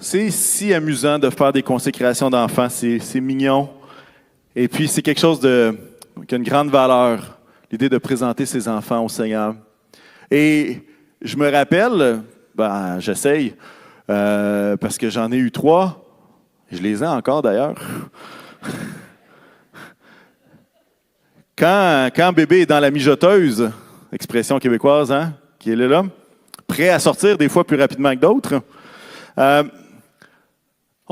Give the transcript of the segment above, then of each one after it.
C'est si amusant de faire des consécrations d'enfants. C'est mignon. Et puis, c'est quelque chose qui a une grande valeur, l'idée de présenter ses enfants au Seigneur. Et je me rappelle, j'essaye, parce que j'en ai eu 3. Je les ai encore d'ailleurs. Quand bébé est dans la mijoteuse, expression québécoise, hein, qui est là, prêt à sortir des fois plus rapidement que d'autres,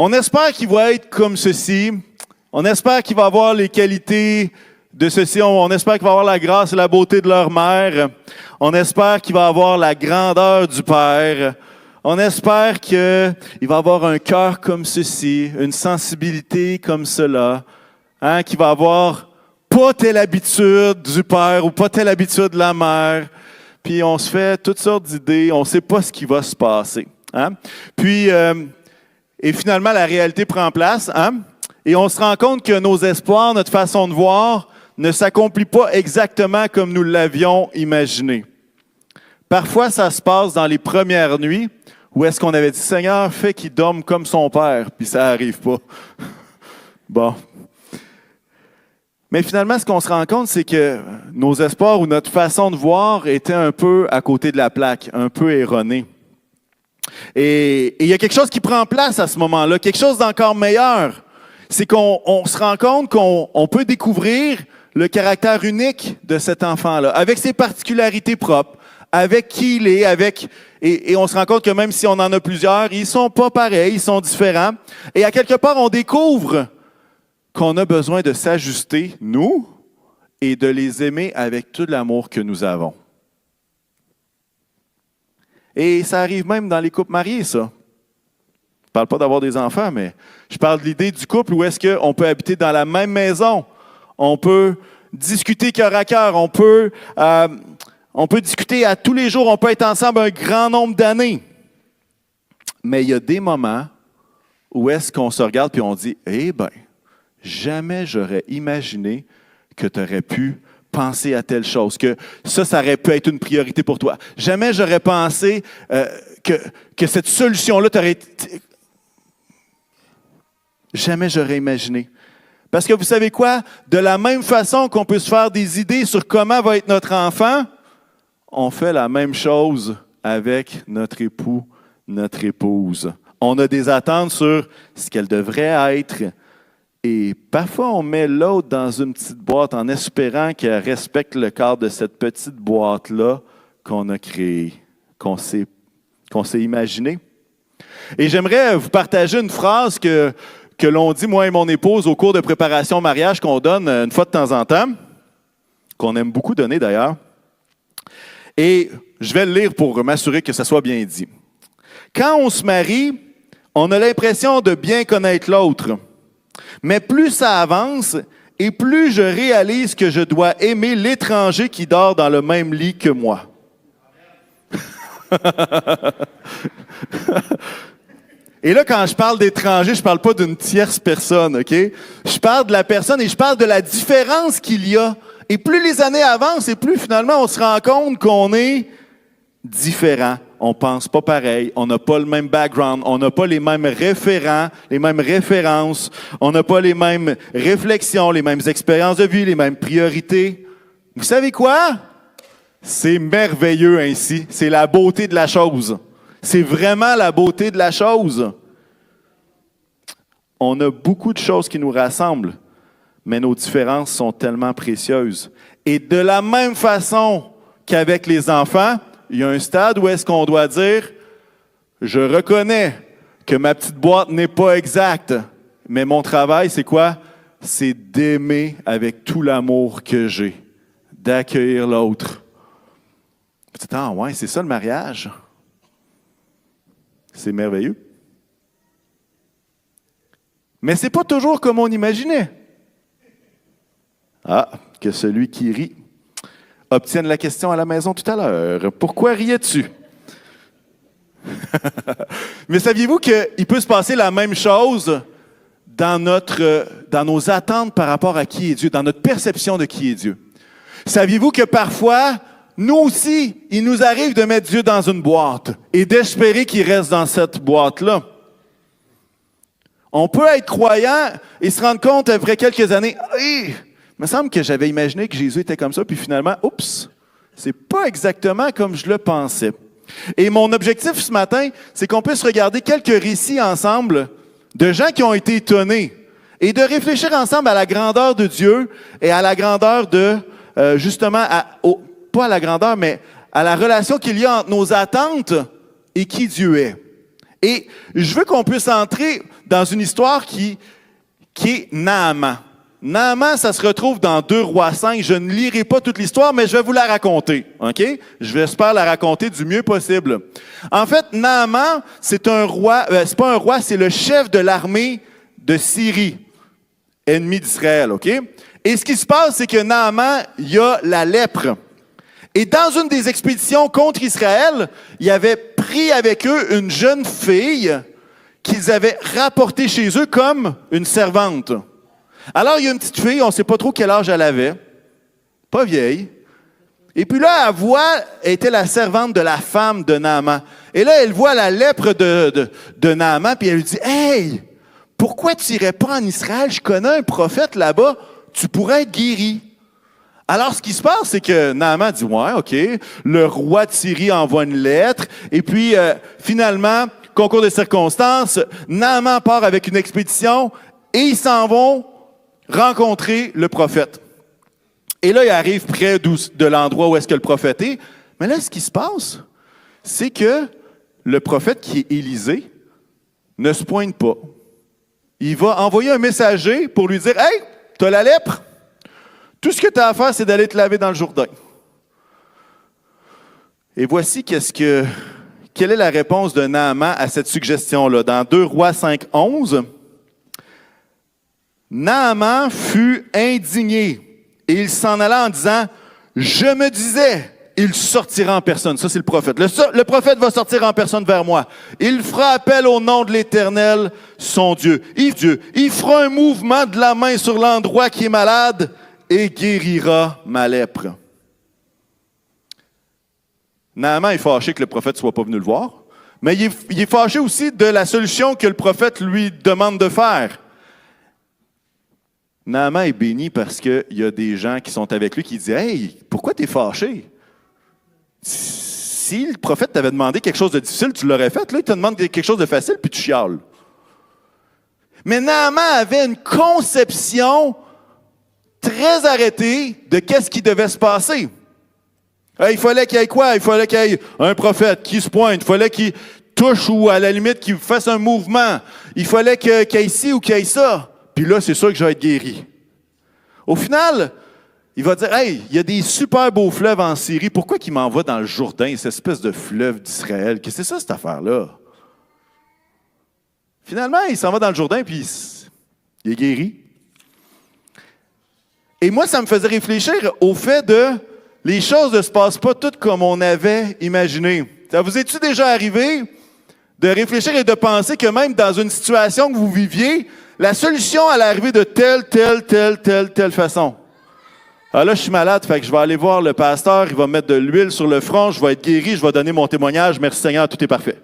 on espère qu'il va être comme ceci. On espère qu'il va avoir les qualités de ceci. On espère qu'il va avoir la grâce et la beauté de leur mère. On espère qu'il va avoir la grandeur du Père. On espère qu'il va avoir un cœur comme ceci, une sensibilité comme cela, hein, qu'il va avoir pas telle habitude du Père ou pas telle habitude de la mère. Puis on se fait toutes sortes d'idées, on ne sait pas ce qui va se passer. Hein? Puis, et finalement, la réalité prend place. Hein? Et on se rend compte que nos espoirs, notre façon de voir, ne s'accomplit pas exactement comme nous l'avions imaginé. Parfois, ça se passe dans les premières nuits où est-ce qu'on avait dit « Seigneur, fais qu'il dorme comme son Père », puis ça n'arrive pas. Bon. Mais finalement, ce qu'on se rend compte, c'est que nos espoirs ou notre façon de voir était un peu à côté de la plaque, un peu erronée. Et il y a quelque chose qui prend place à ce moment-là, quelque chose d'encore meilleur. C'est qu'on se rend compte qu'on peut découvrir le caractère unique de cet enfant-là, avec ses particularités propres, avec qui il est, et on se rend compte que même si on en a plusieurs, ils sont pas pareils, ils sont différents. Et à quelque part, on découvre qu'on a besoin de s'ajuster, nous, et de les aimer avec tout l'amour que nous avons. Et ça arrive même dans les couples mariés, ça. Je ne parle pas d'avoir des enfants, mais je parle de l'idée du couple où est-ce qu'on peut habiter dans la même maison. On peut discuter cœur à cœur. On peut discuter à tous les jours. On peut être ensemble un grand nombre d'années. Mais il y a des moments où est-ce qu'on se regarde et on dit « Eh bien, jamais j'aurais imaginé que tu aurais pu penser à telle chose, que ça aurait pu être une priorité pour toi. Jamais j'aurais pensé que cette solution-là t'aurait été... Jamais j'aurais imaginé. » Parce que vous savez quoi? De la même façon qu'on peut se faire des idées sur comment va être notre enfant, on fait la même chose avec notre époux, notre épouse. On a des attentes sur ce qu'elle devrait être. Et parfois, on met l'autre dans une petite boîte en espérant qu'elle respecte le cadre de cette petite boîte-là qu'on a créée, qu'on s'est imaginée. Et j'aimerais vous partager une phrase que l'on dit, moi et mon épouse, au cours de préparation au mariage, qu'on donne une fois de temps en temps, qu'on aime beaucoup donner d'ailleurs. Et je vais le lire pour m'assurer que ça soit bien dit. Quand on se marie, on a l'impression de bien connaître l'autre. Mais plus ça avance, et plus je réalise que je dois aimer l'étranger qui dort dans le même lit que moi. Et là, quand je parle d'étranger, je ne parle pas d'une tierce personne, OK? Je parle de la personne et je parle de la différence qu'il y a. Et plus les années avancent, et plus finalement on se rend compte qu'on est différent. On ne pense pas pareil, on n'a pas le même background, on n'a pas les mêmes référents, les mêmes références, on n'a pas les mêmes réflexions, les mêmes expériences de vie, les mêmes priorités. Vous savez quoi? C'est merveilleux ainsi. C'est la beauté de la chose. C'est vraiment la beauté de la chose. On a beaucoup de choses qui nous rassemblent, mais nos différences sont tellement précieuses. Et de la même façon qu'avec les enfants, il y a un stade où est-ce qu'on doit dire « Je reconnais que ma petite boîte n'est pas exacte, mais mon travail, c'est quoi? C'est d'aimer avec tout l'amour que j'ai, d'accueillir l'autre. » Vous dites « Ah ouais, c'est ça le mariage? » C'est merveilleux. Mais ce n'est pas toujours comme on imaginait. Ah, que celui qui rit obtienne la question à la maison tout à l'heure. Pourquoi riais-tu? Mais saviez-vous qu'il peut se passer la même chose dans nos attentes par rapport à qui est Dieu, dans notre perception de qui est Dieu? Saviez-vous que parfois, nous aussi, il nous arrive de mettre Dieu dans une boîte et d'espérer qu'il reste dans cette boîte-là? On peut être croyant et se rendre compte après quelques années, hey, il me semble que j'avais imaginé que Jésus était comme ça, puis finalement, oups, c'est pas exactement comme je le pensais. Et mon objectif ce matin, c'est qu'on puisse regarder quelques récits ensemble de gens qui ont été étonnés et de réfléchir ensemble à la grandeur de Dieu et à la grandeur de, justement, pas à la grandeur, mais à la relation qu'il y a entre nos attentes et qui Dieu est. Et je veux qu'on puisse entrer dans une histoire qui est Naaman. Naaman, ça se retrouve dans 2 Rois 5. Je ne lirai pas toute l'histoire, mais je vais vous la raconter. OK? Je vais espérer la raconter du mieux possible. En fait, Naaman, c'est un roi, c'est pas un roi, c'est le chef de l'armée de Syrie, ennemi d'Israël. OK? Et ce qui se passe, c'est que Naaman, il y a la lèpre. Et dans une des expéditions contre Israël, il avait pris avec eux une jeune fille qu'ils avaient rapportée chez eux comme une servante. Alors, il y a une petite fille, on ne sait pas trop quel âge elle avait, pas vieille. Et puis là, elle était la servante de la femme de Naaman. Et là, elle voit la lèpre de Naaman, puis elle lui dit, « Hey, pourquoi tu n'irais pas en Israël? Je connais un prophète là-bas, tu pourrais être guéri. » Alors, ce qui se passe, c'est que Naaman dit, « Ouais, OK. » Le roi de Syrie envoie une lettre. Et puis, finalement, concours de circonstances, Naaman part avec une expédition et ils s'en vont rencontrer le prophète. Et là, il arrive près de l'endroit où est-ce que le prophète est. Mais là, ce qui se passe, c'est que le prophète qui est Élisée ne se pointe pas. Il va envoyer un messager pour lui dire, « Hey, tu as la lèpre? Tout ce que tu as à faire, c'est d'aller te laver dans le Jourdain. » Et voici quelle est la réponse de Naaman à cette suggestion-là. Dans 2 Rois 5, 11, Naaman fut indigné et il s'en alla en disant, « Je me disais, il sortira en personne. » Ça, c'est le prophète. Le prophète va sortir en personne vers moi. Il fera appel au nom de l'Éternel, son Dieu. Il fera un mouvement de la main sur l'endroit qui est malade et guérira ma lèpre. Naaman est fâché que le prophète ne soit pas venu le voir, mais il est fâché aussi de la solution que le prophète lui demande de faire. Naaman est béni parce qu'il y a des gens qui sont avec lui qui disent « Hey, pourquoi tu es fâché? Si le prophète t'avait demandé quelque chose de difficile, tu l'aurais fait. Là, il te demande quelque chose de facile, puis tu chiales. » Mais Naaman avait une conception très arrêtée de qu'est-ce qui devait se passer. Il fallait qu'il y ait quoi? Il fallait qu'il y ait un prophète qui se pointe. Il fallait qu'il touche ou à la limite qu'il fasse un mouvement. Il fallait qu'il y ait ci ou qu'il y ait ça. Puis là, c'est sûr que je vais être guéri. Au final, il va dire, « Hey, il y a des super beaux fleuves en Syrie. Pourquoi qu'il m'envoie dans le Jourdain, cette espèce de fleuve d'Israël? Qu'est-ce que c'est ça, cette affaire-là? » Finalement, il s'en va dans le Jourdain, puis il est guéri. Et moi, ça me faisait réfléchir au fait de les choses ne se passent pas toutes comme on avait imaginé. Ça vous est-tu déjà arrivé de réfléchir et de penser que même dans une situation que vous viviez, la solution allait arriver de telle façon? Alors là, je suis malade, fait que je vais aller voir le pasteur, il va me mettre de l'huile sur le front, je vais être guéri, je vais donner mon témoignage, merci Seigneur, tout est parfait.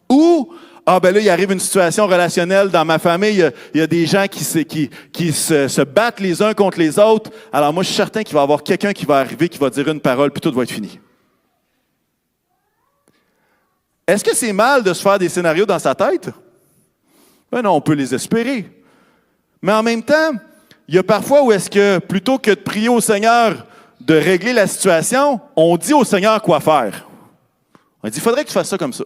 Ou, là, il arrive une situation relationnelle dans ma famille, il y a des gens qui se battent les uns contre les autres, alors moi, je suis certain qu'il va y avoir quelqu'un qui va arriver, qui va dire une parole, puis tout va être fini. Est-ce que c'est mal de se faire des scénarios dans sa tête? Ben non, on peut les espérer. Mais en même temps, il y a parfois où est-ce que, plutôt que de prier au Seigneur de régler la situation, on dit au Seigneur quoi faire. On dit, il faudrait que tu fasses ça comme ça.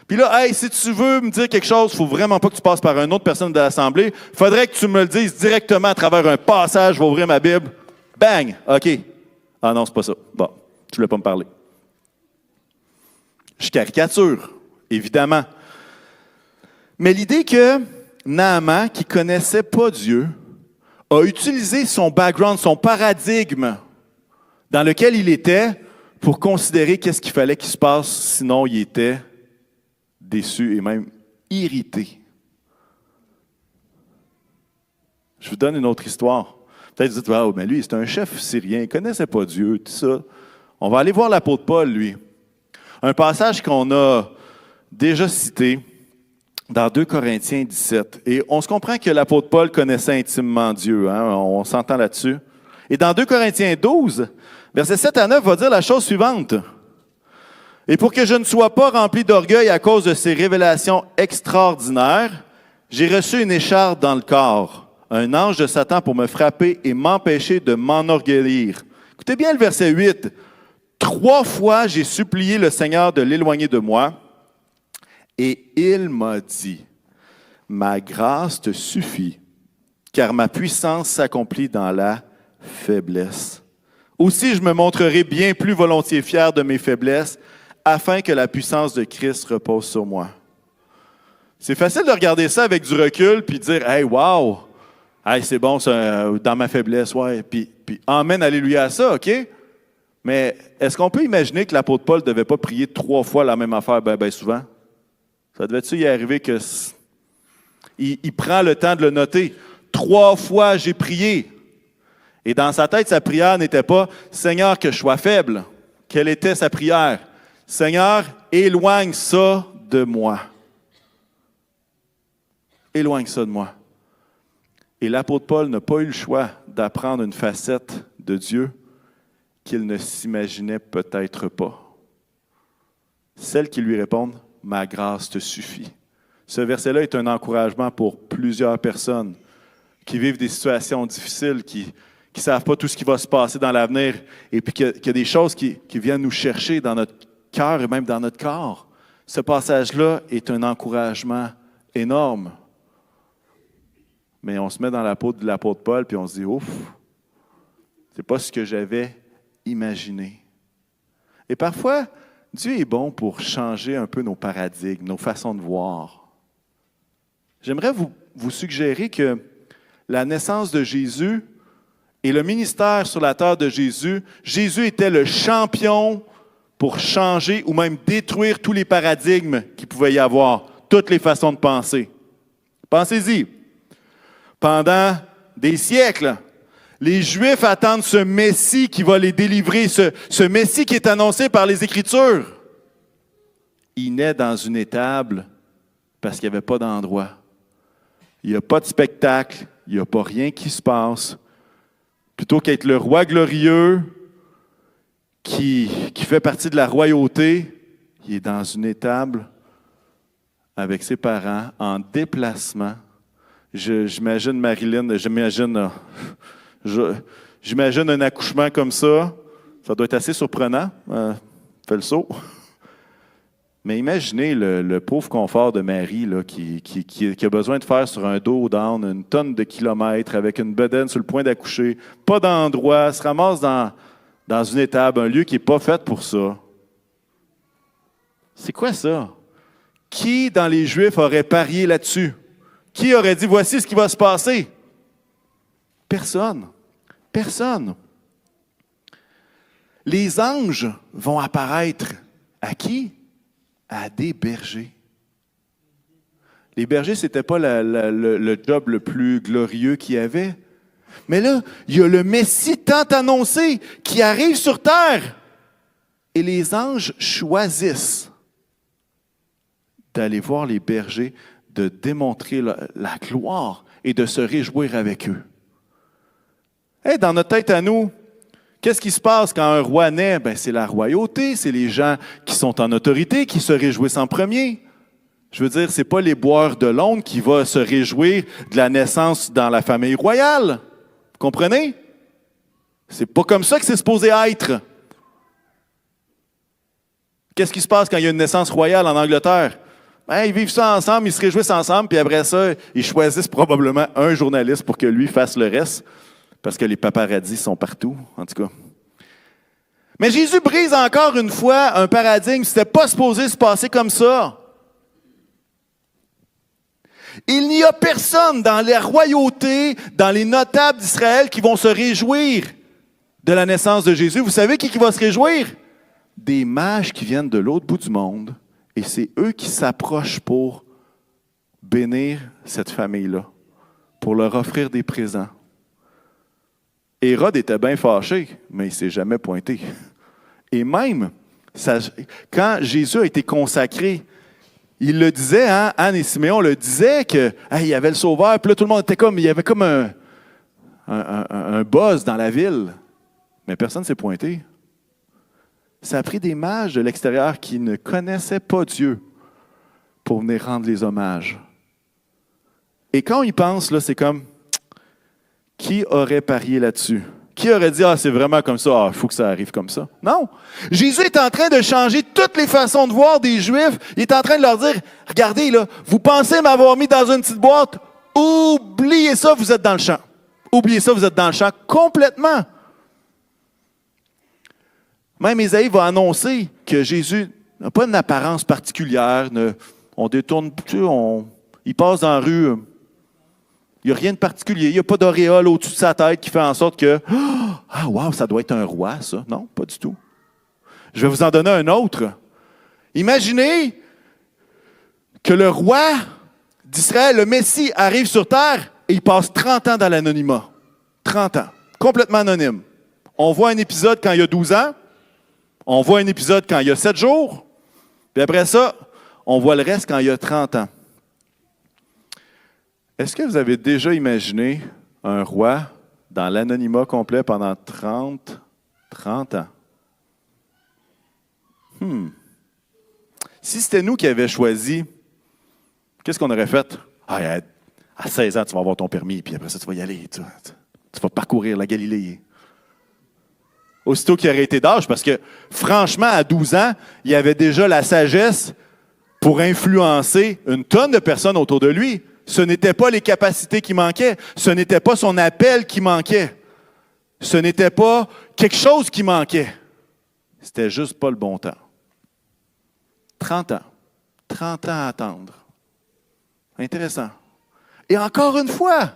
Puis là, hey, si tu veux me dire quelque chose, il ne faut vraiment pas que tu passes par une autre personne de l'Assemblée. Il faudrait que tu me le dises directement à travers un passage. Je vais ouvrir ma Bible. Bang! OK. Ah non, c'est pas ça. Bon, tu ne voulais pas me parler. Je caricature, évidemment. Mais l'idée que Naaman, qui ne connaissait pas Dieu, a utilisé son background, son paradigme dans lequel il était pour considérer qu'est-ce qu'il fallait qu'il se passe, sinon il était déçu et même irrité. Je vous donne une autre histoire. Peut-être vous dites, wow, mais lui, c'est un chef syrien, il ne connaissait pas Dieu, tout ça. On va aller voir l'apôtre Paul, lui. Un passage qu'on a déjà cité. dans 2 Corinthiens 17. Et on se comprend que l'apôtre Paul connaissait intimement Dieu. Hein? On s'entend là-dessus. Et dans 2 Corinthiens 12, versets 7 à 9, va dire la chose suivante. « Et pour que je ne sois pas rempli d'orgueil à cause de ces révélations extraordinaires, j'ai reçu une écharpe dans le corps, un ange de Satan pour me frapper et m'empêcher de m'enorgueillir. » Écoutez bien le verset 8. « 3 fois j'ai supplié le Seigneur de l'éloigner de moi, et il m'a dit, « Ma grâce te suffit, car ma puissance s'accomplit dans la faiblesse. Aussi je me montrerai bien plus volontiers fier de mes faiblesses, afin que la puissance de Christ repose sur moi. » C'est facile de regarder ça avec du recul puis de dire « Hey, wow! Hey, c'est bon, ça, dans ma faiblesse, ouais. » Puis amen, alléluia à ça, OK? Mais est-ce qu'on peut imaginer que l'apôtre Paul ne devait pas prier 3 fois la même affaire ben souvent? Ça devait-tu y arriver que il prend le temps de le noter? 3 fois j'ai prié. Et dans sa tête, sa prière n'était pas « Seigneur, que je sois faible. » Quelle était sa prière? « Seigneur, éloigne ça de moi. » Éloigne ça de moi. Et l'apôtre Paul n'a pas eu le choix d'apprendre une facette de Dieu qu'il ne s'imaginait peut-être pas. Celle qui lui répond « Ma grâce te suffit ». Ce verset-là est un encouragement pour plusieurs personnes qui vivent des situations difficiles, qui ne savent pas tout ce qui va se passer dans l'avenir, et puis qu'il y a des choses qui viennent nous chercher dans notre cœur et même dans notre corps. Ce passage-là est un encouragement énorme. Mais on se met dans la peau de l'apôtre Paul, puis on se dit, ouf, c'est pas ce que j'avais imaginé. Et parfois, Dieu est bon pour changer un peu nos paradigmes, nos façons de voir. J'aimerais vous suggérer que la naissance de Jésus et le ministère sur la terre de Jésus, Jésus était le champion pour changer ou même détruire tous les paradigmes qu'il pouvait y avoir, toutes les façons de penser. Pensez-y. Pendant des siècles, les Juifs attendent ce Messie qui va les délivrer, ce Messie qui est annoncé par les Écritures. Il naît dans une étable parce qu'il n'y avait pas d'endroit. Il n'y a pas de spectacle, il n'y a pas rien qui se passe. Plutôt qu'être le roi glorieux qui fait partie de la royauté, il est dans une étable avec ses parents, en déplacement. J'imagine Marilyn, j'imagine un accouchement comme ça. Ça doit être assez surprenant. Fais le saut. Mais imaginez le pauvre confort de Marie là, qui a besoin de faire sur un dos down une tonne de kilomètres avec une bedaine sur le point d'accoucher, pas d'endroit, se ramasse dans une étable, un lieu qui n'est pas fait pour ça. C'est quoi ça? Qui dans les Juifs aurait parié là-dessus? Qui aurait dit, voici ce qui va se passer? Personne. Personne. Les anges vont apparaître à qui? À des bergers. Les bergers, ce n'était pas le job le plus glorieux qu'il y avait. Mais là, il y a le Messie tant annoncé qui arrive sur terre. Et les anges choisissent d'aller voir les bergers, de démontrer la gloire et de se réjouir avec eux. Hey, dans notre tête à nous, qu'est-ce qui se passe quand un roi naît? Ben, c'est la royauté, c'est les gens qui sont en autorité qui se réjouissent en premier. Je veux dire, ce n'est pas les boires de Londres qui vont se réjouir de la naissance dans la famille royale. Vous comprenez? C'est pas comme ça que c'est supposé être. Qu'est-ce qui se passe quand il y a une naissance royale en Angleterre? Ben, ils vivent ça ensemble, ils se réjouissent ensemble, puis après ça, ils choisissent probablement un journaliste pour que lui fasse le reste. Parce que les paparazzis sont partout, en tout cas. Mais Jésus brise encore une fois un paradigme. C'était pas supposé se passer comme ça. Il n'y a personne dans la royauté, dans les notables d'Israël qui vont se réjouir de la naissance de Jésus. Vous savez qui va se réjouir? Des mages qui viennent de l'autre bout du monde. Et c'est eux qui s'approchent pour bénir cette famille-là, pour leur offrir des présents. Hérode était bien fâché, mais il ne s'est jamais pointé. Et même, quand Jésus a été consacré, il le disait, hein, Anne et Siméon le disaient, qu'il y avait le Sauveur, puis là, tout le monde était comme, il y avait comme un buzz dans la ville. Mais personne ne s'est pointé. Ça a pris des mages de l'extérieur qui ne connaissaient pas Dieu pour venir rendre les hommages. Et quand on y pense, là, c'est comme, qui aurait parié là-dessus? Qui aurait dit, c'est vraiment comme ça, il faut que ça arrive comme ça? Non. Jésus est en train de changer toutes les façons de voir des Juifs. Il est en train de leur dire, regardez, là, vous pensez m'avoir mis dans une petite boîte? Oubliez ça, vous êtes dans le champ. Oubliez ça, vous êtes dans le champ complètement. Même Ésaïe va annoncer que Jésus n'a pas une apparence particulière. On détourne, il passe dans la rue. Il n'y a rien de particulier. Il n'y a pas d'auréole au-dessus de sa tête qui fait en sorte que « wow, ça doit être un roi, ça. » Non, pas du tout. Je vais vous en donner un autre. Imaginez que le roi d'Israël, le Messie, arrive sur terre et il passe 30 ans dans l'anonymat. 30 ans. Complètement anonyme. On voit un épisode quand il y a 12 ans. On voit un épisode quand il y a 7 jours. Puis après ça, on voit le reste quand il y a 30 ans. Est-ce que vous avez déjà imaginé un roi dans l'anonymat complet pendant 30 ans? Si c'était nous qui avions choisi, qu'est-ce qu'on aurait fait? À 16 ans, tu vas avoir ton permis, puis après ça, tu vas y aller. Tu vas parcourir la Galilée. Aussitôt qu'il aurait été d'âge, parce que franchement, à 12 ans, il avait déjà la sagesse pour influencer une tonne de personnes autour de lui. Ce n'étaient pas les capacités qui manquaient. Ce n'était pas son appel qui manquait. Ce n'était pas quelque chose qui manquait. C'était juste pas le bon temps. 30 ans. 30 ans à attendre. Intéressant. Et encore une fois,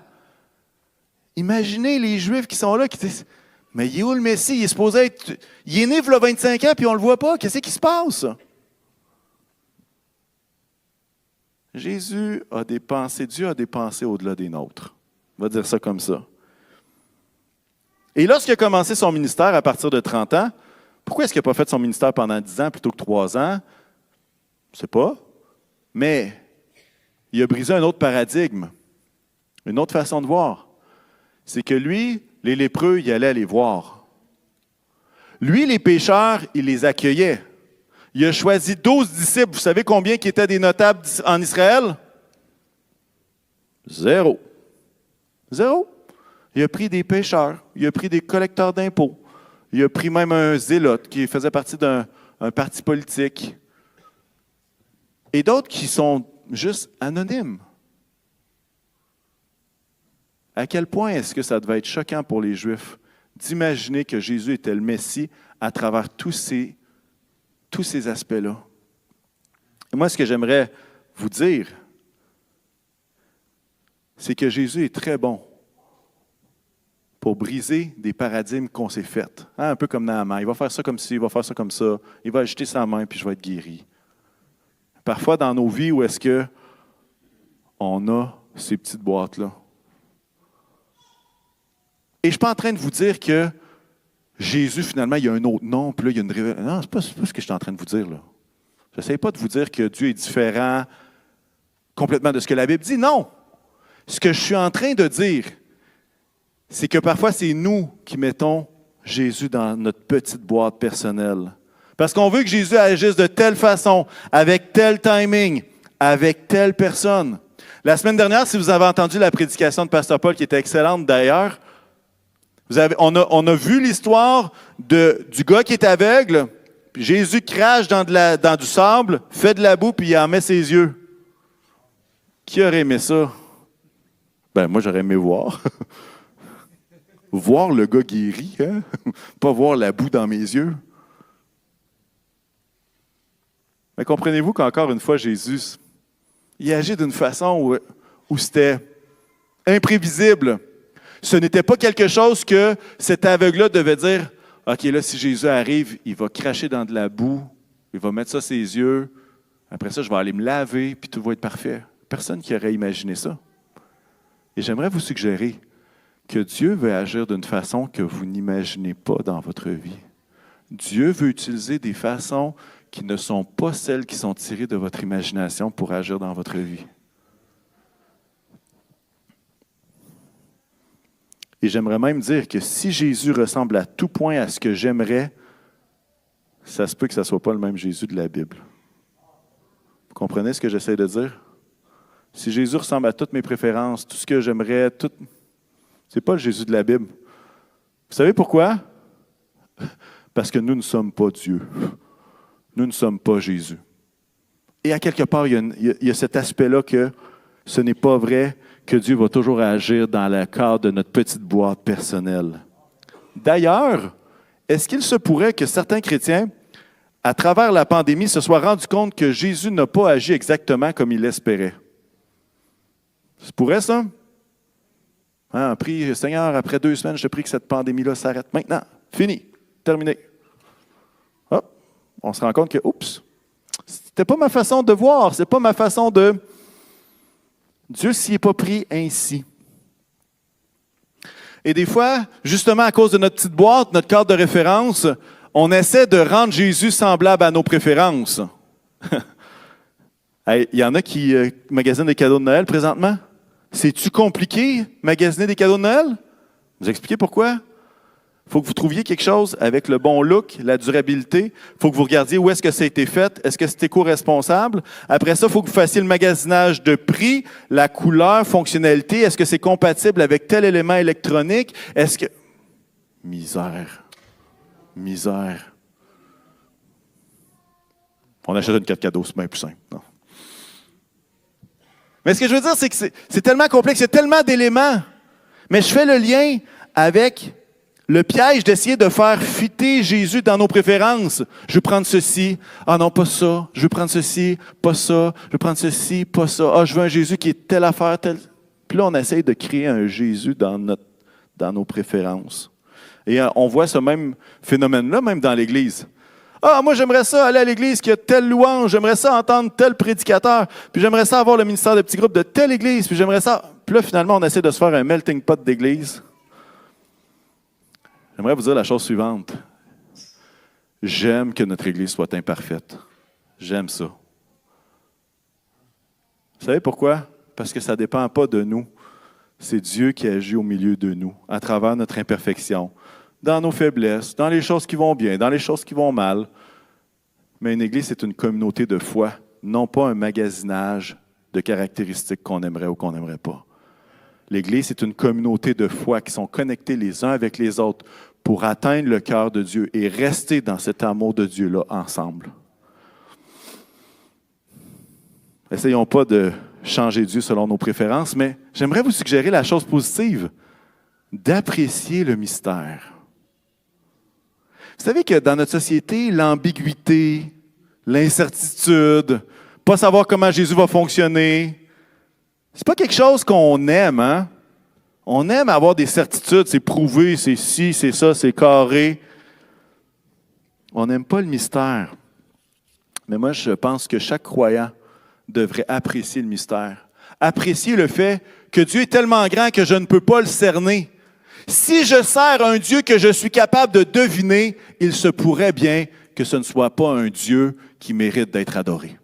imaginez les Juifs qui sont là, qui disent, mais il est où le Messie? Il est supposé être... Il est né il y a 25 ans, puis on ne le voit pas. Qu'est-ce qui se passe? Jésus a des pensées, Dieu a des pensées au-delà des nôtres. On va dire ça comme ça. Et lorsqu'il a commencé son ministère à partir de 30 ans, pourquoi est-ce qu'il n'a pas fait son ministère pendant 10 ans plutôt que 3 ans? Je ne sais pas. Mais il a brisé un autre paradigme, une autre façon de voir. C'est que lui, les lépreux, il allait les voir. Lui, les pécheurs, il les accueillait. Il a choisi 12 disciples. Vous savez combien qui étaient des notables en Israël? 0. 0. Il a pris des pécheurs. Il a pris des collecteurs d'impôts. Il a pris même un zélote qui faisait partie d'un parti politique. Et d'autres qui sont juste anonymes. À quel point est-ce que ça devait être choquant pour les Juifs d'imaginer que Jésus était le Messie à travers tous ces aspects-là? Et moi, ce que j'aimerais vous dire, c'est que Jésus est très bon pour briser des paradigmes qu'on s'est faits. Un peu comme Naaman. Il va faire ça comme ci, il va faire ça comme ça. Il va agiter sa main, puis je vais être guéri. Parfois, dans nos vies, où est-ce qu'on a ces petites boîtes-là? Et je ne suis pas en train de vous dire que Jésus, finalement, il y a un autre nom, puis là, il y a une révélation. Non, ce n'est pas ce que je suis en train de vous dire, là. Je n'essaie pas de vous dire que Dieu est différent complètement de ce que la Bible dit. Non! Ce que je suis en train de dire, c'est que parfois, c'est nous qui mettons Jésus dans notre petite boîte personnelle. Parce qu'on veut que Jésus agisse de telle façon, avec tel timing, avec telle personne. La semaine dernière, si vous avez entendu la prédication de Pasteur Paul, qui était excellente d'ailleurs, on a vu l'histoire du gars qui est aveugle, puis Jésus crache dans du sable, fait de la boue, puis il en met ses yeux. Qui aurait aimé ça? Ben, moi, j'aurais aimé voir. Voir le gars guéri, hein? Pas voir la boue dans mes yeux. Mais comprenez-vous qu'encore une fois, Jésus, il agit d'une façon où c'était imprévisible. Ce n'était pas quelque chose que cet aveugle-là devait dire, « OK, là, si Jésus arrive, il va cracher dans de la boue, il va mettre ça sur ses yeux, après ça, je vais aller me laver, puis tout va être parfait. » Personne qui aurait imaginé ça. Et j'aimerais vous suggérer que Dieu veut agir d'une façon que vous n'imaginez pas dans votre vie. Dieu veut utiliser des façons qui ne sont pas celles qui sont tirées de votre imagination pour agir dans votre vie. Et j'aimerais même dire que si Jésus ressemble à tout point à ce que j'aimerais, ça se peut que ce ne soit pas le même Jésus de la Bible. Vous comprenez ce que j'essaie de dire? Si Jésus ressemble à toutes mes préférences, tout ce que j'aimerais, ce n'est pas le Jésus de la Bible. Vous savez pourquoi? Parce que nous ne sommes pas Dieu. Nous ne sommes pas Jésus. Et à quelque part, il y a cet aspect-là que ce n'est pas vrai que Dieu va toujours agir dans le cadre de notre petite boîte personnelle. D'ailleurs, est-ce qu'il se pourrait que certains chrétiens, à travers la pandémie, se soient rendus compte que Jésus n'a pas agi exactement comme il l'espérait? Ça pourrait, ça? On prie, Seigneur, après 2 semaines, je te prie que cette pandémie-là s'arrête maintenant. Fini. Terminé. Hop, on se rend compte que, oups, c'était pas ma façon de voir, c'est pas ma façon de... Dieu s'y est pas pris ainsi. Et des fois, justement à cause de notre petite boîte, notre cadre de référence, on essaie de rendre Jésus semblable à nos préférences. Il y en a qui magasinent des cadeaux de Noël présentement. C'est-tu compliqué, magasiner des cadeaux de Noël? Vous expliquez pourquoi? Il faut que vous trouviez quelque chose avec le bon look, la durabilité. Il faut que vous regardiez où est-ce que ça a été fait. Est-ce que c'est éco-responsable? Après ça, il faut que vous fassiez le magasinage de prix, la couleur, fonctionnalité. Est-ce que c'est compatible avec tel élément électronique? Est-ce que... Misère. On achète une carte cadeau, c'est bien plus simple. Non. Mais ce que je veux dire, c'est que c'est tellement complexe, il y a tellement d'éléments. Mais je fais le lien avec le piège d'essayer de faire fitter Jésus dans nos préférences. Je veux prendre ceci. Ah non, pas ça. Je veux prendre ceci, pas ça. Je veux prendre ceci, pas ça. Ah, je veux un Jésus qui est telle affaire, telle... Puis là, on essaye de créer un Jésus dans nos préférences. Et on voit ce même phénomène-là, même dans l'Église. Ah, moi, j'aimerais ça aller à l'Église qui a telle louange. J'aimerais ça entendre tel prédicateur. Puis j'aimerais ça avoir le ministère de petits groupes de telle Église. Puis j'aimerais ça... Puis là, finalement, on essaie de se faire un melting pot d'Église. J'aimerais vous dire la chose suivante. J'aime que notre Église soit imparfaite. J'aime ça. Vous savez pourquoi? Parce que ça ne dépend pas de nous. C'est Dieu qui agit au milieu de nous, à travers notre imperfection, dans nos faiblesses, dans les choses qui vont bien, dans les choses qui vont mal. Mais une Église, c'est une communauté de foi, non pas un magasinage de caractéristiques qu'on aimerait ou qu'on n'aimerait pas. L'Église, c'est une communauté de foi qui sont connectés les uns avec les autres pour atteindre le cœur de Dieu et rester dans cet amour de Dieu-là ensemble. Essayons pas de changer Dieu selon nos préférences, mais j'aimerais vous suggérer la chose positive, d'apprécier le mystère. Vous savez que dans notre société, l'ambiguïté, l'incertitude, pas savoir comment Jésus va fonctionner, c'est pas quelque chose qu'on aime, hein? On aime avoir des certitudes, c'est prouvé, c'est ci, c'est ça, c'est carré. On n'aime pas le mystère. Mais moi, je pense que chaque croyant devrait apprécier le mystère. Apprécier le fait que Dieu est tellement grand que je ne peux pas le cerner. Si je sers un Dieu que je suis capable de deviner, il se pourrait bien que ce ne soit pas un Dieu qui mérite d'être adoré.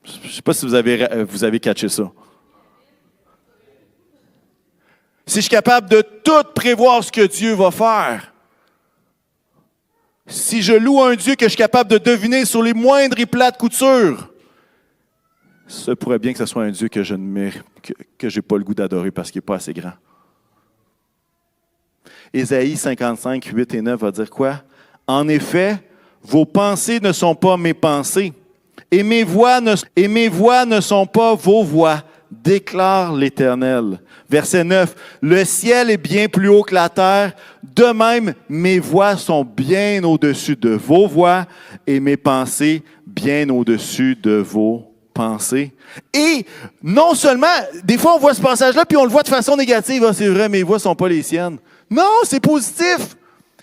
Je ne sais pas si vous avez catché ça. Si je suis capable de tout prévoir ce que Dieu va faire, si je loue un Dieu que je suis capable de deviner sur les moindres éplats de couture, ce pourrait bien que ce soit un Dieu que je n'ai pas le goût d'adorer parce qu'il n'est pas assez grand. Ésaïe 55, 8 et 9 va dire quoi? En effet, vos pensées ne sont pas mes pensées, et mes voix ne sont pas vos voix, déclare l'Éternel. Verset 9, le ciel est bien plus haut que la terre, de même mes voix sont bien au-dessus de vos voix, et mes pensées bien au-dessus de vos pensées. Et non seulement, des fois on voit ce passage-là, puis on le voit de façon négative, ah, c'est vrai, mes voix ne sont pas les siennes. Non, c'est positif.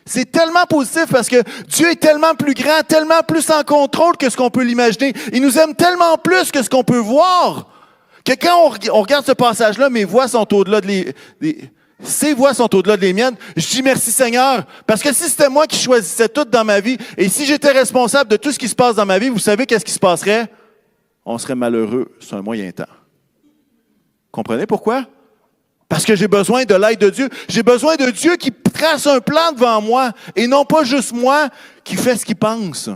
C'est tellement positif parce que Dieu est tellement plus grand, tellement plus en contrôle que ce qu'on peut l'imaginer. Il nous aime tellement plus que ce qu'on peut voir. Que quand on regarde ce passage-là, mes voix sont au-delà Ses voies sont au-delà des miennes. Je dis merci Seigneur, parce que si c'était moi qui choisissais tout dans ma vie, et si j'étais responsable de tout ce qui se passe dans ma vie, vous savez qu'est-ce qui se passerait? On serait malheureux sur un moyen temps. Comprenez pourquoi? Parce que j'ai besoin de l'aide de Dieu. J'ai besoin de Dieu qui trace un plan devant moi, et non pas juste moi qui fait ce qu'il pense.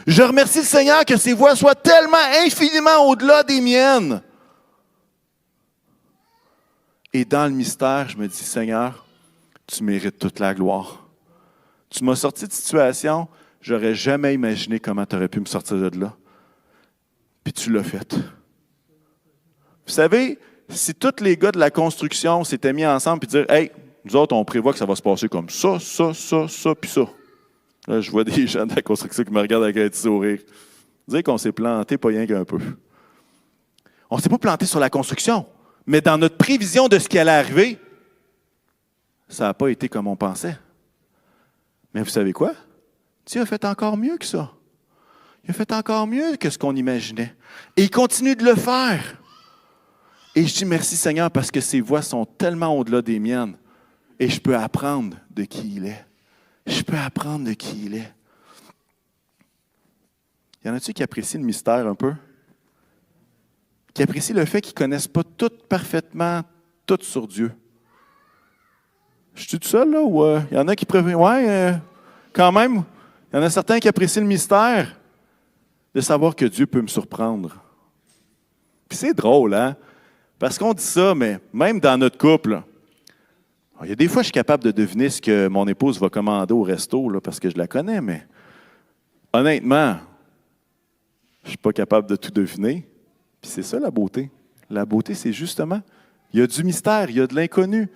Je remercie le Seigneur que ses voies soient tellement infiniment au-delà des miennes. Et dans le mystère, je me dis, Seigneur, tu mérites toute la gloire. Tu m'as sorti de situation, j'aurais jamais imaginé comment tu aurais pu me sortir de là. Puis tu l'as fait. Vous savez, si tous les gars de la construction s'étaient mis ensemble et dire, hey, nous autres, on prévoit que ça va se passer comme ça, puis ça. Là, je vois des gens de la construction qui me regardent avec un petit sourire. Dire qu'on s'est planté pas rien qu'un peu. On ne s'est pas planté sur la construction. Mais dans notre prévision de ce qui allait arriver, ça n'a pas été comme on pensait. Mais vous savez quoi? Dieu a fait encore mieux que ça. Il a fait encore mieux que ce qu'on imaginait. Et il continue de le faire. Et je dis merci Seigneur parce que ses voies sont tellement au-delà des miennes. Et je peux apprendre de qui il est. Je peux apprendre de qui il est. Y en a-t-il qui apprécient le mystère un peu? Qui apprécient le fait qu'ils ne connaissent pas tout parfaitement, tout sur Dieu. Je suis tout seul, là, ou il y en a qui préfèrent. Oui, quand même, il y en a certains qui apprécient le mystère de savoir que Dieu peut me surprendre. Puis c'est drôle, hein? Parce qu'on dit ça, mais même dans notre couple, il y a des fois, je suis capable de deviner ce que mon épouse va commander au resto, là, parce que je la connais, mais honnêtement, je ne suis pas capable de tout deviner. Puis c'est ça la beauté. La beauté, c'est justement, il y a du mystère, il y a de l'inconnu.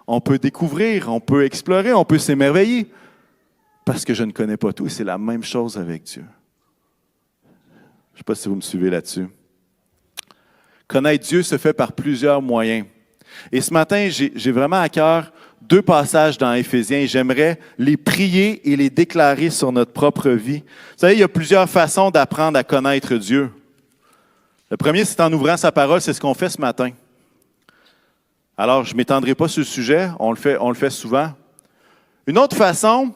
On peut découvrir, on peut explorer, on peut s'émerveiller. Parce que je ne connais pas tout et c'est la même chose avec Dieu. Je ne sais pas si vous me suivez là-dessus. Connaître Dieu se fait par plusieurs moyens. Et ce matin, j'ai vraiment à cœur 2 passages dans Éphésiens et j'aimerais les prier et les déclarer sur notre propre vie. Vous savez, il y a plusieurs façons d'apprendre à connaître Dieu. Le premier, c'est en ouvrant sa parole, c'est ce qu'on fait ce matin. Alors, je ne m'étendrai pas sur le sujet, on le fait souvent. Une autre façon,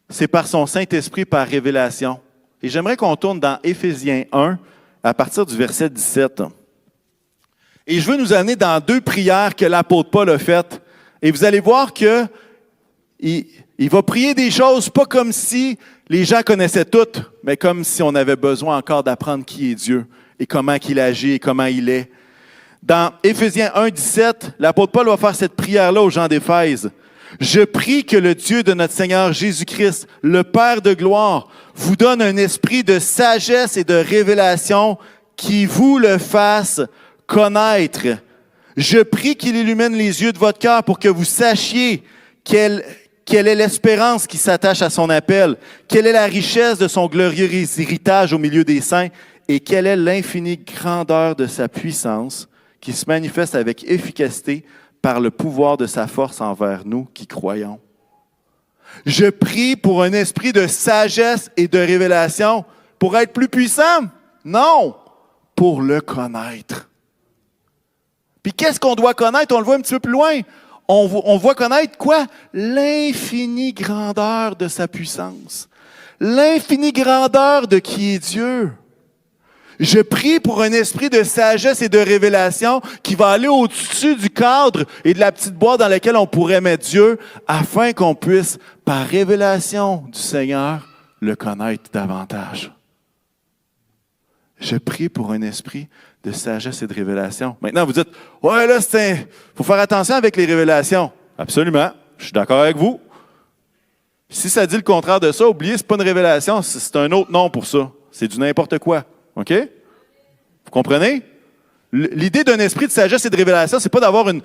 c'est par son Saint-Esprit, par révélation. Et j'aimerais qu'on tourne dans Éphésiens 1, à partir du verset 17. Et je veux nous amener dans 2 prières que l'apôtre Paul a faites. Et vous allez voir qu'il va prier des choses pas comme si les gens connaissaient toutes, mais comme si on avait besoin encore d'apprendre qui est Dieu et comment il agit et comment il est. Dans Éphésiens 1, 17, l'apôtre Paul va faire cette prière-là aux gens d'Éphèse. « Je prie que le Dieu de notre Seigneur Jésus-Christ, le Père de gloire, vous donne un esprit de sagesse et de révélation qui vous le fasse connaître. Je prie qu'il illumine les yeux de votre cœur pour que vous sachiez quelle est l'espérance qui s'attache à son appel, quelle est la richesse de son glorieux héritage au milieu des saints et quelle est l'infinie grandeur de sa puissance qui se manifeste avec efficacité par le pouvoir de sa force envers nous qui croyons. Je prie pour un esprit de sagesse et de révélation. Pour être plus puissant? Non, pour le connaître. Puis qu'est-ce qu'on doit connaître? On le voit un petit peu plus loin. On voit connaître quoi? L'infinie grandeur de sa puissance. L'infinie grandeur de qui est Dieu. Je prie pour un esprit de sagesse et de révélation qui va aller au-dessus du cadre et de la petite boîte dans laquelle on pourrait mettre Dieu afin qu'on puisse, par révélation du Seigneur, le connaître davantage. Je prie pour un esprit de sagesse et de révélation. Maintenant, vous dites, ouais, là, faut faire attention avec les révélations. Absolument. Je suis d'accord avec vous. Si ça dit le contraire de ça, oubliez, c'est pas une révélation, c'est un autre nom pour ça. C'est du n'importe quoi. OK? Vous comprenez? L'idée d'un esprit de sagesse et de révélation, c'est pas d'avoir une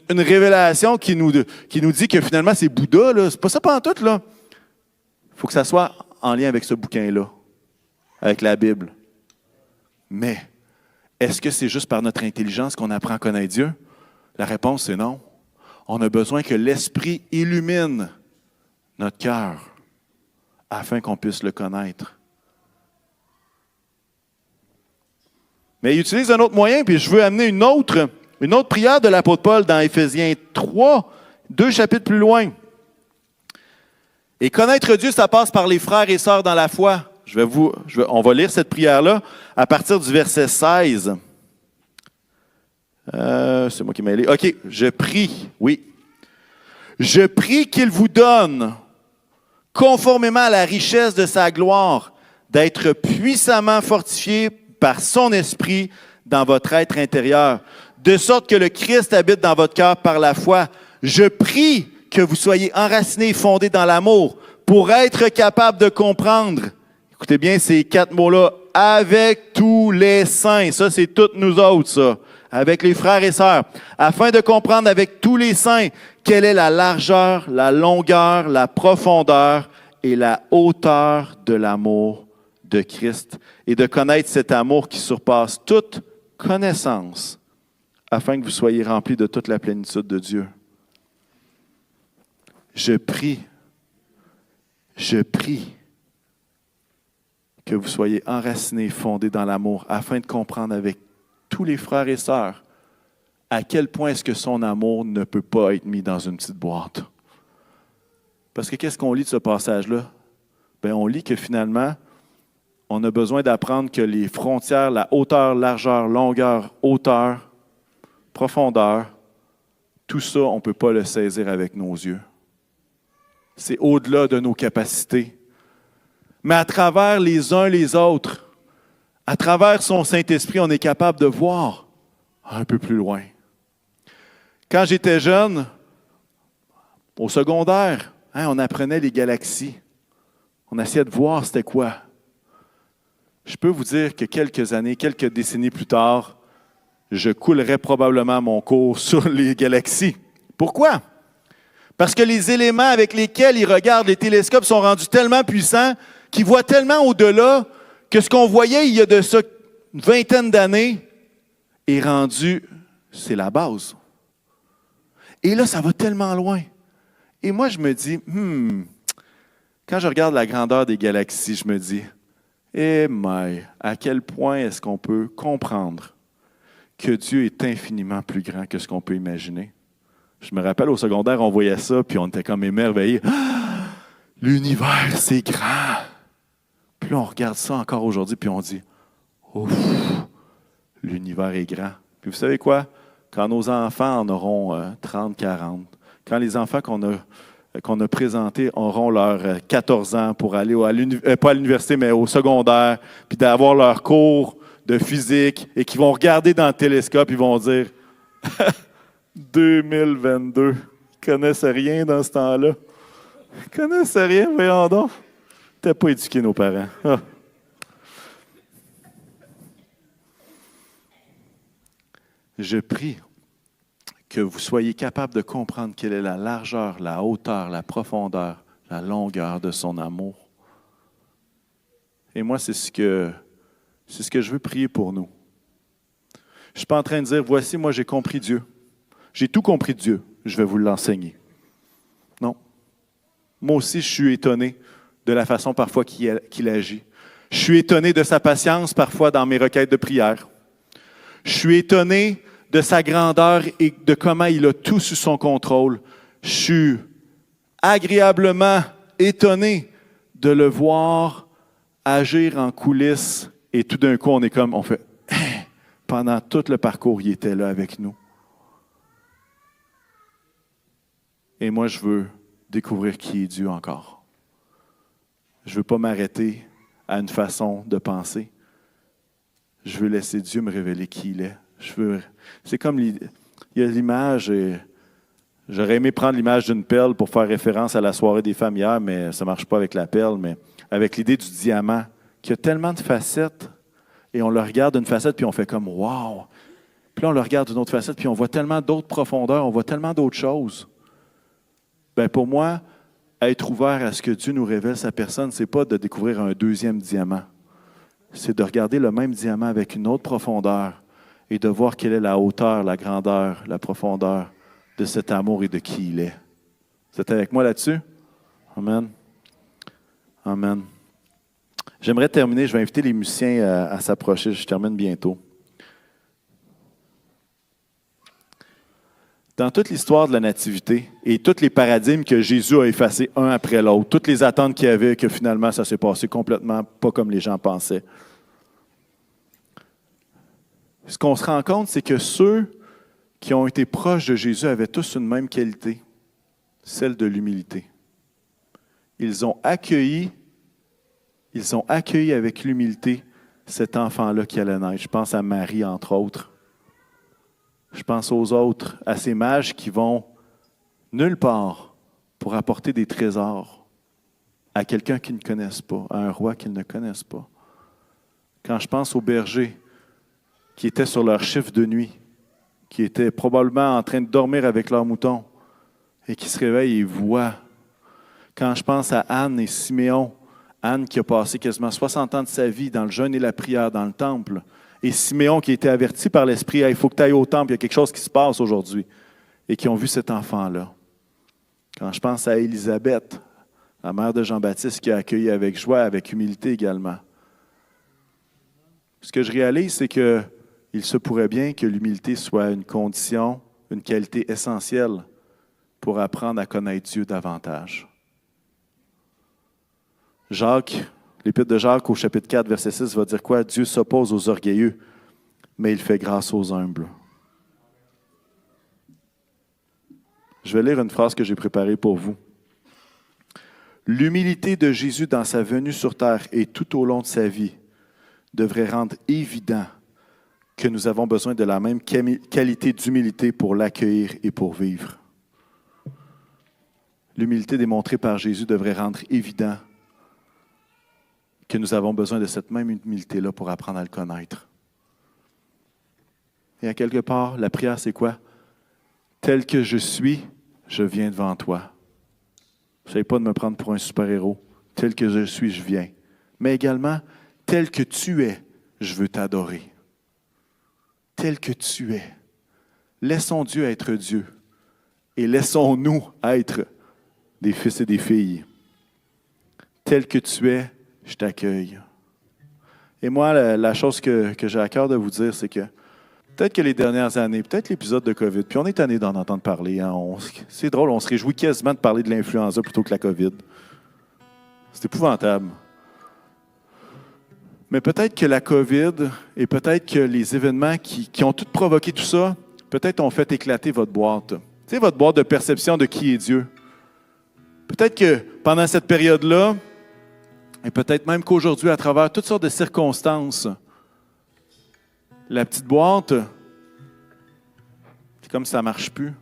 révélation qui nous dit que finalement c'est Bouddha, là. C'est pas ça pantoute, là. Il faut que ça soit en lien avec ce bouquin-là, avec la Bible. Mais, est-ce que c'est juste par notre intelligence qu'on apprend à connaître Dieu? La réponse, c'est non. On a besoin que l'Esprit illumine notre cœur afin qu'on puisse le connaître. Mais il utilise un autre moyen, puis je veux amener une autre une autre prière de l'apôtre Paul dans Éphésiens 3, 2 chapitres plus loin. Et connaître Dieu, ça passe par les frères et sœurs dans la foi. On va lire cette prière-là à partir du verset 16. C'est moi qui m'ai mêlé. OK, je prie, oui. Je prie qu'il vous donne, conformément à la richesse de sa gloire, d'être puissamment fortifié par son esprit dans votre être intérieur, de sorte que le Christ habite dans votre cœur par la foi. Je prie que vous soyez enracinés et fondés dans l'amour pour être capable de comprendre. Écoutez bien ces 4 mots-là. Avec tous les saints. Ça, c'est toutes nous autres, ça. Avec les frères et sœurs. Afin de comprendre avec tous les saints quelle est la largeur, la longueur, la profondeur et la hauteur de l'amour de Christ. Et de connaître cet amour qui surpasse toute connaissance, afin que vous soyez remplis de toute la plénitude de Dieu. Je prie que vous soyez enracinés, fondés dans l'amour, afin de comprendre avec tous les frères et sœurs à quel point est-ce que son amour ne peut pas être mis dans une petite boîte. Parce que qu'est-ce qu'on lit de ce passage-là? Bien, on lit que finalement, on a besoin d'apprendre que les frontières, la hauteur, largeur, longueur, hauteur, profondeur, tout ça, on ne peut pas le saisir avec nos yeux. C'est au-delà de nos capacités. Mais à travers les uns les autres, à travers son Saint-Esprit, on est capable de voir un peu plus loin. Quand j'étais jeune, au secondaire, on apprenait les galaxies. On essayait de voir c'était quoi. Je peux vous dire que quelques années, quelques décennies plus tard, je coulerais probablement mon cours sur les galaxies. Pourquoi? Parce que les éléments avec lesquels ils regardent les télescopes sont rendus tellement puissants qu'ils voient tellement au-delà que ce qu'on voyait il y a de ça une vingtaine d'années est rendu, c'est la base. Et là, ça va tellement loin. Et moi, je me dis, quand je regarde la grandeur des galaxies, je me dis, à quel point est-ce qu'on peut comprendre que Dieu est infiniment plus grand que ce qu'on peut imaginer? Je me rappelle au secondaire, on voyait ça, puis on était comme émerveillés. Ah, l'univers, c'est grand. Puis là, on regarde ça encore aujourd'hui, puis on dit, ouf, l'univers est grand. Puis vous savez quoi? Quand nos enfants en auront 30, 40, quand les enfants qu'on a présentés auront leurs 14 ans pour aller pas à l'université, mais au secondaire, puis d'avoir leur cours de physique, et qui vont regarder dans le télescope, ils vont dire 2022, ils ne connaissaient rien dans ce temps-là. Ils ne connaissaient rien, voyons donc. Ils n'étaient pas éduqués, nos parents. Ah. Je prie que vous soyez capables de comprendre quelle est la largeur, la hauteur, la profondeur, la longueur de son amour. Et moi, c'est ce que je veux prier pour nous. Je ne suis pas en train de dire, voici, moi, j'ai compris Dieu. J'ai tout compris de Dieu. Je vais vous l'enseigner. Non. Moi aussi, je suis étonné de la façon parfois qu'il agit. Je suis étonné de sa patience parfois dans mes requêtes de prière. Je suis étonné de sa grandeur et de comment il a tout sous son contrôle. Je suis agréablement étonné de le voir agir en coulisses et tout d'un coup, on fait, pendant tout le parcours, il était là avec nous. Et moi, je veux découvrir qui est Dieu encore. Je ne veux pas m'arrêter à une façon de penser. Je veux laisser Dieu me révéler qui il est. C'est comme, il y a l'image, et j'aurais aimé prendre l'image d'une perle pour faire référence à la soirée des femmes hier, mais ça ne marche pas avec la perle, mais avec l'idée du diamant, qui a tellement de facettes, et on le regarde d'une facette, puis on fait comme « wow ». Puis là, on le regarde d'une autre facette, puis on voit tellement d'autres profondeurs, on voit tellement d'autres choses. Bien, pour moi, être ouvert à ce que Dieu nous révèle sa personne, ce n'est pas de découvrir un deuxième diamant. C'est de regarder le même diamant avec une autre profondeur et de voir quelle est la hauteur, la grandeur, la profondeur de cet amour et de qui il est. Vous êtes avec moi là-dessus? Amen. Amen. J'aimerais terminer, je vais inviter les musiciens à s'approcher, je termine bientôt. Dans toute l'histoire de la nativité et tous les paradigmes que Jésus a effacés un après l'autre, toutes les attentes qu'il y avait, que finalement ça s'est passé complètement pas comme les gens pensaient. Ce qu'on se rend compte, c'est que ceux qui ont été proches de Jésus avaient tous une même qualité, celle de l'humilité. Ils ont accueilli avec l'humilité cet enfant-là qui allait naître. Je pense à Marie, entre autres. Je pense aux autres, à ces mages qui vont nulle part pour apporter des trésors à quelqu'un qu'ils ne connaissent pas, à un roi qu'ils ne connaissent pas. Quand je pense aux bergers qui étaient sur leur chiffre de nuit, qui étaient probablement en train de dormir avec leurs moutons et qui se réveillent et voient. Quand je pense à Anne et Siméon, Anne qui a passé quasiment 60 ans de sa vie dans le jeûne et la prière dans le temple, et Siméon qui a été averti par l'Esprit, il faut que tu ailles au temple, il y a quelque chose qui se passe aujourd'hui, et qui ont vu cet enfant-là. Quand je pense à Élisabeth, la mère de Jean-Baptiste, qui a accueilli avec joie, avec humilité également. Ce que je réalise, c'est qu'il se pourrait bien que l'humilité soit une condition, une qualité essentielle pour apprendre à connaître Dieu davantage. Jacques, l'Épître de Jacques au chapitre 4, verset 6 va dire quoi? Dieu s'oppose aux orgueilleux, mais il fait grâce aux humbles. Je vais lire une phrase que j'ai préparée pour vous. L'humilité de Jésus dans sa venue sur terre et tout au long de sa vie devrait rendre évident que nous avons besoin de la même qualité d'humilité pour l'accueillir et pour vivre. L'humilité démontrée par Jésus devrait rendre évident que nous avons besoin de cette même humilité-là pour apprendre à le connaître. Et à quelque part, la prière, c'est quoi? Tel que je suis, je viens devant toi. N'essaye pas de me prendre pour un super-héros. Tel que je suis, je viens. Mais également, tel que tu es, je veux t'adorer. Tel que tu es. Laissons Dieu être Dieu. Et laissons-nous être des fils et des filles. Tel que tu es, je t'accueille. Et moi, la chose que j'ai à cœur de vous dire, c'est que peut-être que les dernières années, peut-être l'épisode de COVID, puis on est tanné d'en entendre parler. Hein, c'est drôle, on se réjouit quasiment de parler de l'influenza plutôt que la COVID. C'est épouvantable. Mais peut-être que la COVID et peut-être que les événements qui ont tout provoqué tout ça, peut-être ont fait éclater votre boîte. Tu sais, votre boîte de perception de qui est Dieu. Peut-être que pendant cette période-là, et peut-être même qu'aujourd'hui, à travers toutes sortes de circonstances, la petite boîte, c'est comme si ça ne marche plus.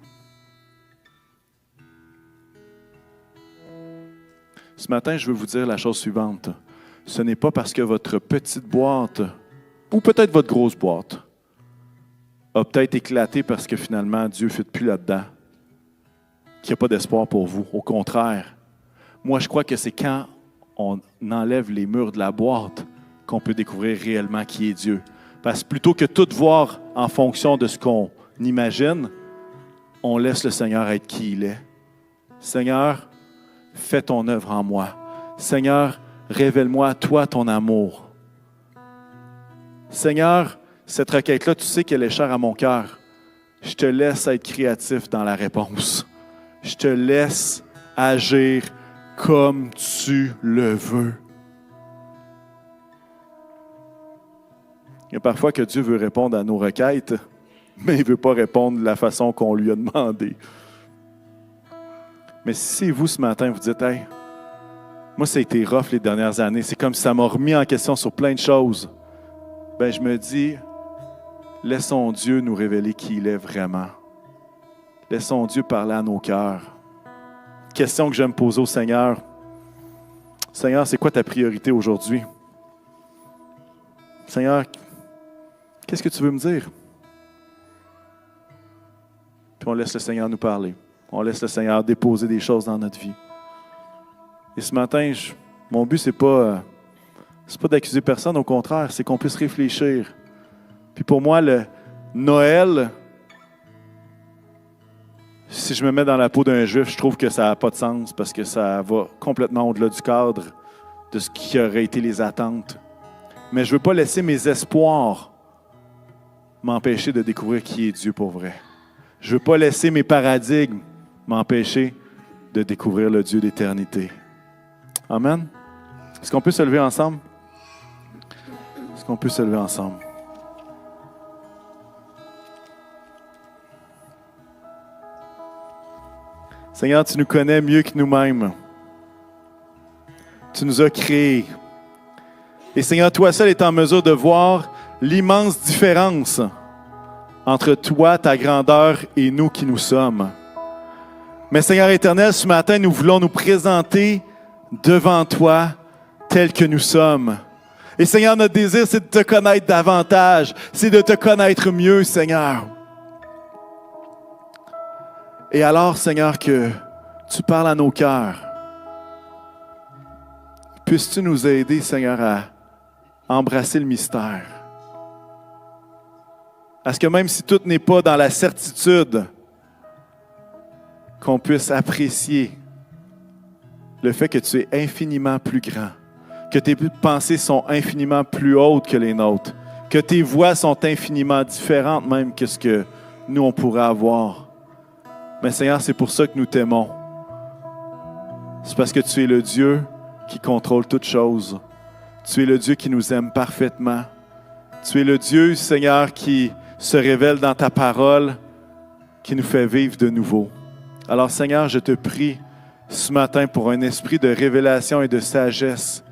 Ce matin, je veux vous dire la chose suivante. Ce n'est pas parce que votre petite boîte, ou peut-être votre grosse boîte, a peut-être éclaté parce que finalement, Dieu ne fit plus là-dedans, qu'il n'y a pas d'espoir pour vous. Au contraire, moi, je crois que c'est quand on enlève les murs de la boîte qu'on peut découvrir réellement qui est Dieu. Parce que plutôt que tout voir en fonction de ce qu'on imagine, on laisse le Seigneur être qui il est. Seigneur, fais ton œuvre en moi. Seigneur, révèle-moi, toi, ton amour. Seigneur, cette requête-là, tu sais qu'elle est chère à mon cœur. Je te laisse être créatif dans la réponse. Je te laisse agir comme tu le veux. Il y a parfois que Dieu veut répondre à nos requêtes, mais il ne veut pas répondre de la façon qu'on lui a demandé. Mais si vous, ce matin, vous dites « Hey, moi, ça a été rough les dernières années. C'est comme si ça m'a remis en question sur plein de choses. » Ben, je me dis, laissons Dieu nous révéler qui il est vraiment. Laissons Dieu parler à nos cœurs. Question que j'aime poser au Seigneur. Seigneur, c'est quoi ta priorité aujourd'hui? Seigneur, qu'est-ce que tu veux me dire? Puis on laisse le Seigneur nous parler. On laisse le Seigneur déposer des choses dans notre vie. Et ce matin, mon but, c'est pas d'accuser personne, au contraire, c'est qu'on puisse réfléchir. Puis pour moi, le Noël, si je me mets dans la peau d'un Juif, je trouve que ça n'a pas de sens parce que ça va complètement au-delà du cadre de ce qui aurait été les attentes. Mais je ne veux pas laisser mes espoirs m'empêcher de découvrir qui est Dieu pour vrai. Je ne veux pas laisser mes paradigmes m'empêcher de découvrir le Dieu d'éternité. Amen. Est-ce qu'on peut se lever ensemble? Est-ce qu'on peut se lever ensemble? Seigneur, tu nous connais mieux que nous-mêmes. Tu nous as créés. Et Seigneur, toi seul es en mesure de voir l'immense différence entre toi, ta grandeur et nous qui nous sommes. Mais Seigneur éternel, ce matin, nous voulons nous présenter devant toi tels que nous sommes. Et Seigneur, notre désir, c'est de te connaître davantage, c'est de te connaître mieux, Seigneur. Et alors, Seigneur, que tu parles à nos cœurs. Puisses-tu nous aider, Seigneur, à embrasser le mystère. À ce que même si tout n'est pas dans la certitude, qu'on puisse apprécier le fait que tu es infiniment plus grand, que tes pensées sont infiniment plus hautes que les nôtres, que tes voies sont infiniment différentes même que ce que nous, on pourrait avoir. Mais Seigneur, c'est pour ça que nous t'aimons. C'est parce que tu es le Dieu qui contrôle toutes choses. Tu es le Dieu qui nous aime parfaitement. Tu es le Dieu, Seigneur, qui se révèle dans ta parole, qui nous fait vivre de nouveau. Alors, Seigneur, je te prie ce matin pour un esprit de révélation et de sagesse,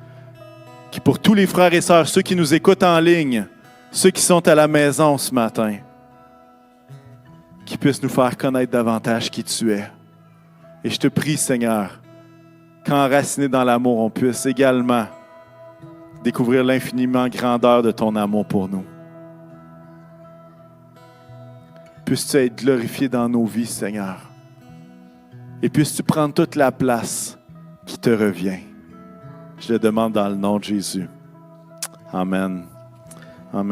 qui pour tous les frères et sœurs, ceux qui nous écoutent en ligne, ceux qui sont à la maison ce matin, qui puissent nous faire connaître davantage qui tu es. Et je te prie, Seigneur, qu'enracinés dans l'amour, on puisse également découvrir l'infiniment grandeur de ton amour pour nous. Puisses-tu être glorifié dans nos vies, Seigneur. Et puisses-tu prendre toute la place qui te revient. Je le demande dans le nom de Jésus. Amen. Amen.